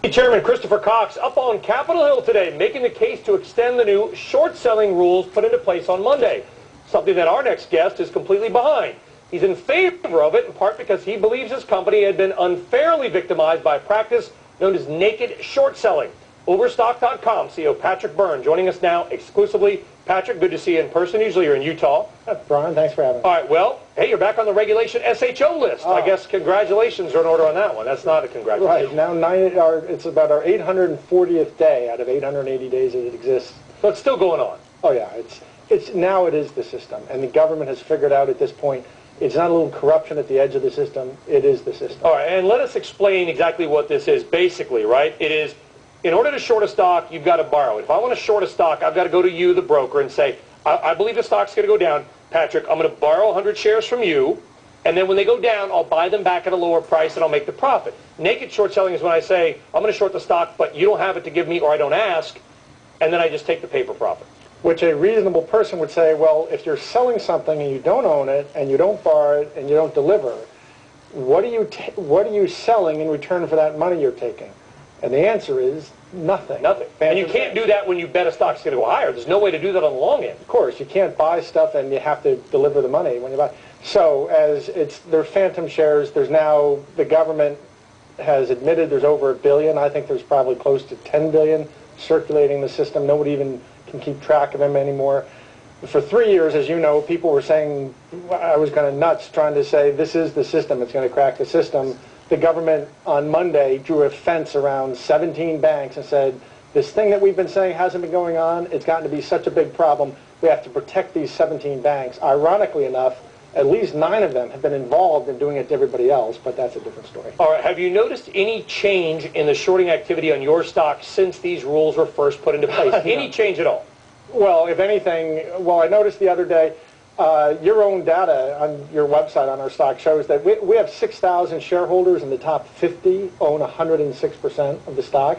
Chairman Christopher Cox up on Capitol Hill today, making the case to extend the new short-selling rules put into place on Monday, something that our next guest is completely behind. He's in favor of it, in part because he believes his company had been unfairly victimized by a practice known as naked short-selling. Overstock.com CEO Patrick Byrne joining us now exclusively. Patrick, good to see you in person. Usually you're in Utah. Brian, thanks for having me. All right, well, hey, you're back on the regulation SHO list. I guess congratulations are in order on that one. That's not a congratulations. Right, now it's about our 840th day out of 880 days that it exists. So it's still going on. Oh yeah, now it is the system, and the government has figured out at this point it's not a little corruption at the edge of the system, it is the system. All right, and let us explain exactly what this is. Basically, right, it is, in order to short a stock, you've got to borrow it. If I want to short a stock, I've got to go to you, the broker, and say, I believe the stock's going to go down. Patrick, I'm going to borrow 100 shares from you, and then when they go down, I'll buy them back at a lower price, and I'll make the profit. Naked short selling is when I say, I'm going to short the stock, but you don't have it to give me, or I don't ask, and then I just take the paper profit. Which a reasonable person would say, well, if you're selling something and you don't own it, and you don't borrow it, and you don't deliver, what are you selling in return for that money you're taking? And the answer is nothing. Nothing. And you can't do that when you bet a stock's going to go higher. There's no way to do that on the long end. Of course, you can't buy stuff and you have to deliver the money when you buy. So they're phantom shares. There's now, the government has admitted there's over $1 billion. I think there's probably close to $10 billion circulating the system. Nobody even can keep track of them anymore. For 3 years, as you know, people were saying, I was kind of nuts trying to say, this is the system, it's going to crack the system. The government on Monday drew a fence around 17 banks and said, this thing that we've been saying hasn't been going on, it's gotten to be such a big problem, we have to protect these 17 banks. Ironically enough, at least 9 of them have been involved in doing it to everybody else, but that's a different story. All right, have you noticed any change in the shorting activity on your stock since these rules were first put into place? Any change at all? Well, if anything, I noticed the other day, your own data on your website on our stock shows that we have 6,000 shareholders and the top 50 own 106% of the stock.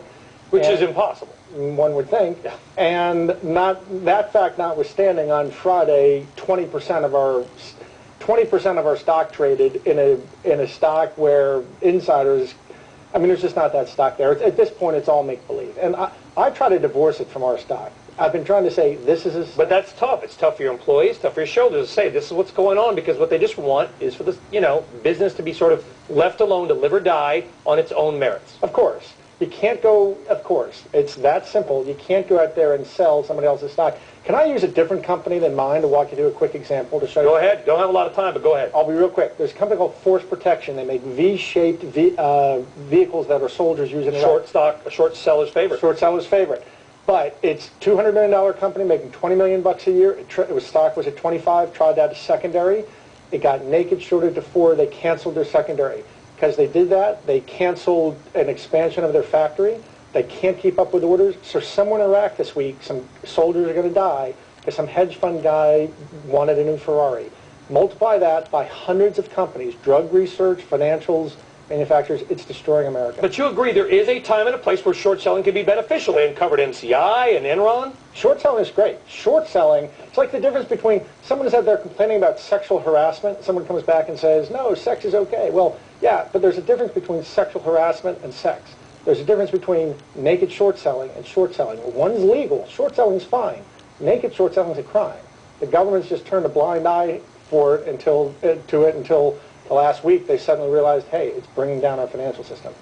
Which is impossible. One would think. Yeah. And that fact notwithstanding, on Friday, 20% of our stock traded in a stock where insiders, I mean, there's just not that stock there. At this point, it's all make-believe. And I try to divorce it from our stock. I've been trying to say this is But that's tough. It's tough for your employees, tough for your shareholders to say this is what's going on, because what they just want is for this, business to be sort of left alone to live or die on its own merits. Of course. You can't go, of course. It's that simple. You can't go out there and sell somebody else's stock. Can I use a different company than mine to walk you through a quick example to show you? Go ahead. Don't have a lot of time, but go ahead. I'll be real quick. There's a company called Force Protection. They make V-shaped vehicles that our soldiers use in Iraq. Short seller's favorite. Short seller's favorite. But it's a $200 million company making $20 million bucks a year. Stock was at 25. Tried that as secondary. It got naked shorted to 4. They canceled their secondary. Because they did that, they canceled an expansion of their factory. They can't keep up with orders. So somewhere in Iraq this week, some soldiers are going to die because some hedge fund guy wanted a new Ferrari. Multiply that by hundreds of companies, drug research, financials, manufacturers, it's destroying America. But you agree there is a time and a place where short selling can be beneficial. They uncovered MCI and Enron. Short selling is great. Short selling, it's like the difference between someone is out there complaining about sexual harassment. Someone comes back and says, no, sex is okay. Well, yeah, but there's a difference between sexual harassment and sex. There's a difference between naked short selling and short selling. One's legal. Short selling is fine. Naked short selling is a crime. The government's just turned a blind eye for it until the last week they suddenly realized, hey, it's bringing down our financial system.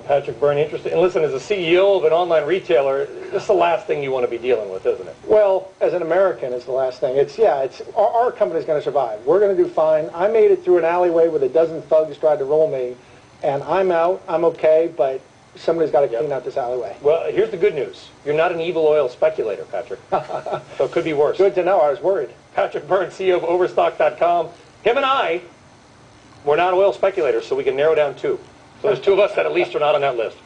Patrick Byrne, interesting. And listen, as a CEO of an online retailer, this is the last thing you want to be dealing with, isn't it? Well, as an American, it's the last thing. Our company's going to survive. We're going to do fine. I made it through an alleyway with a dozen thugs tried to roll me, and I'm out. I'm okay, but somebody's got to clean out this alleyway. Well, here's the good news. You're not an evil oil speculator, Patrick. So it could be worse. Good to know. I was worried. Patrick Byrne, CEO of Overstock.com. Him and I, we're not oil speculators, so we can narrow down 2. So there's 2 of us that at least are not on that list.